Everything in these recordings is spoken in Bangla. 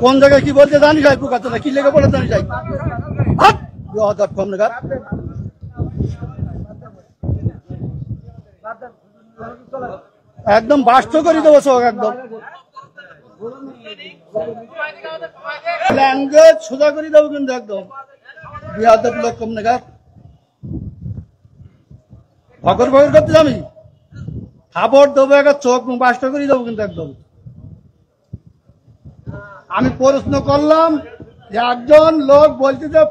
কোন জায়গায় কি বলতে জানি যাই পোকা কি লেগে বলে জানি যাই একদম বাস্ত করে দেবো চোখ একদম ল্যাঙ্গুয়েজ সোজা করে দেবো কিন্তু একদম বিহার লোক কম নাগাদ ভগর ভগর করতে যাবি খাবার দেবো একটা চোখ বাস্ত করে দেবো কিন্তু একদম আমি প্রশ্ন করলাম যে একজন লোক বলছে যে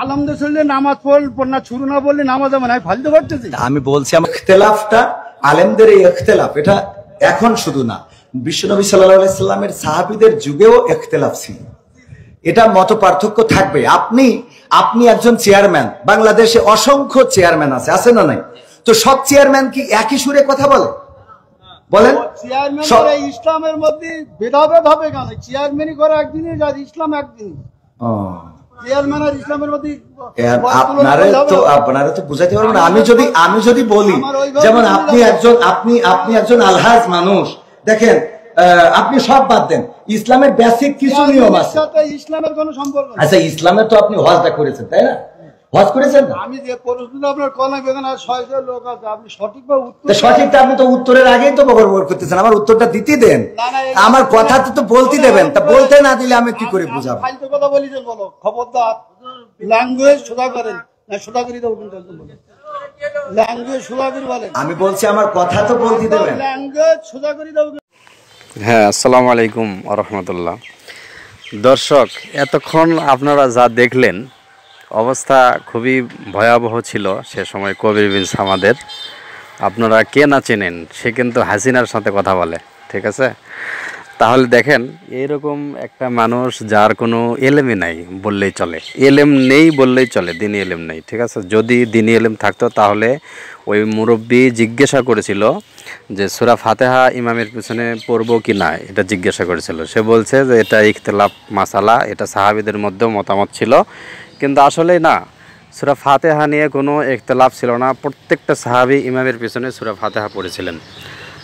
আলহামদুলিল্লাহ নামাজ পড়না শুরু না বললে নামাজ হবে না ফালতু করতেছি আমি বলছি আমার ইখতিলাফটা আলেমদের এই ইখতিলাফ এটা এখন শুধু না বিশ্বনবী সাল্লাল্লাহু আলাইহি সাল্লামের সাহাবীদের যুগেও ইখতিলাফ ছিল এটা মত পার্থক্য থাকবে আপনি একজন চেয়ারম্যান বাংলাদেশে অসংখ্য চেয়ারম্যান আছে না নাই তো সব চেয়ারম্যান কি একই সুরে কথা বলে বলেন চেয়ারম্যান ইসলামের মধ্যে ভেদাভেদ হবে কেন চেয়ারম্যানই করে একদিনই আর ইসলাম একদিনই চেয়ারম্যান আর ইসলামের মধ্যে আপনারা তো বুঝাইতে পারবেন না আমি যদি বলি যেমন আপনি একজন আলহাজ মানুষ দেখেন আপনি সব বাদ দেন ইসলামের বেসিক কিছু নিয়ম আছে ইসলামের কোনো সম্পর্ক আচ্ছা ইসলামের তো আপনি হজটা করেছেন তাই না হজ করেছেন না আমি যে প্রশ্নটা আপনার কলা বেগান আর 600 লোক আছে আপনি সঠিকভাবে উত্তর সঠিকটা আপনি তো উত্তরের আগেই তো বকর করতেছেন আমার উত্তরটা দিতে দেন আমার কথা তো বলতে দেবেন তা বলতে না দিলে আমি কি করে বুঝাবো ফালতু কথা বলিছেন বলো খবরদার ল্যাঙ্গুয়েজ সোজা করেন না সোজা করে দেবো কিন্তু একদম ল্যাঙ্গুয়েজ সোজা করে বলেন আমি বলছি আমার কথা তো বলতে দেবেন ল্যাঙ্গুয়েজ সোজা করে দেবো হ্যাঁ আসসালামু আলাইকুম ওয়া রাহমাতুল্লাহ দর্শক এতক্ষণ আপনারা যা দেখলেন অবস্থা খুবই ভয়াবহ ছিল সে সময় কবির বিন সামাদের আপনারা কে না চেনেন সে কিন্তু হাসিনার সাথে কথা বলে ঠিক আছে তাহলে দেখেন এইরকম একটা মানুষ যার কোনো এলেমই নাই বললেই চলে এলেম নেই বললেই চলে দিনী এলেম নেই ঠিক আছে যদি দিনী এলেম থাকতো তাহলে ওই মুরব্বী জিজ্ঞাসা করেছিল যে সূরা ফাতিহা ইমামের পিছনে পড়বো কি না এটা জিজ্ঞাসা করেছিল সে বলছে যে এটা ইখতিলাফ মাসালা এটা সাহাবীদের মধ্যেও মতামত ছিল কিন্তু আসলে না সূরা ফাতিহা নিয়ে কোনো ইখতিলাফ ছিল না প্রত্যেকটা সাহাবী ইমামের পিছনে সূরা ফাতিহা পড়েছিলেন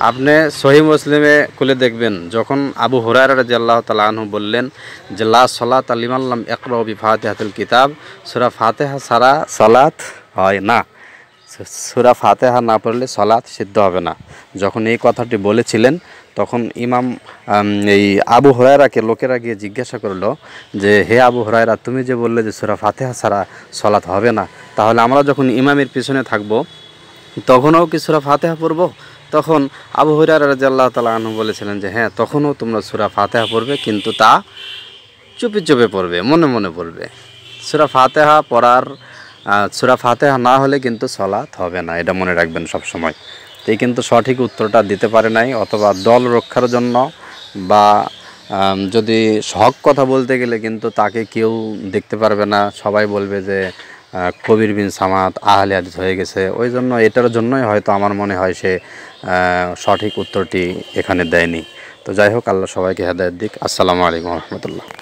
আপনি সহিহ মুসলিমে খুলে দেখবেন যখন আবু হুরায়রা রাদিয়াল্লাহু তাআলা আনহু বললেন যে লা সালাতা লিমান লাম ইয়াকরা বিফাতিহাতিল কিতাব সূরা ফাতিহা ছাড়া সালাত হয় না সূরা ফাতিহা না পড়লে সালাত সিদ্ধ হবে না যখন এই কথাটি বলেছিলেন তখন ইমাম এই আবু হুরায়রাকে লোকেরা গিয়ে জিজ্ঞাসা করলো যে হে আবু হুরায়রা তুমি যে বললে যে সূরা ফাতিহা ছাড়া সালাত হবে না তাহলে আমরা যখন ইমামের পিছনে থাকব তখনও কি সূরা ফাতিহা পড়ব তখন আবু হুরায়রা রাদিয়াল্লাহু তাআলা আনহু বলেছিলেন যে হ্যাঁ তখনও তোমরা সূরা ফাতিহা পড়বে কিন্তু তা চুপি চুপি পড়বে মনে মনে পড়বে সূরা ফাতিহা পড়ার সূরা ফাতিহা না হলে কিন্তু সালাত হবে না এটা মনে রাখবেন সব সময় এই কিন্তু সঠিক উত্তরটা দিতে পারে নাই অথবা দল রক্ষার জন্য বা যদি হক কথা বলতে গেলে কিন্তু তাকে কেউ দেখতে পারবে না সবাই বলবে যে কবির বিন সামাদ আহলে হাদিস হয়ে গেছে ওই জন্য এটার জন্যই হয়তো আমার মনে হয় সে সঠিক উত্তরটি এখানে দেয়নি তো যাই হোক আল্লাহ সবাইকে হেদায়েত দিক আসসালামু আলাইকুম ওয়া রাহমাতুল্লাহ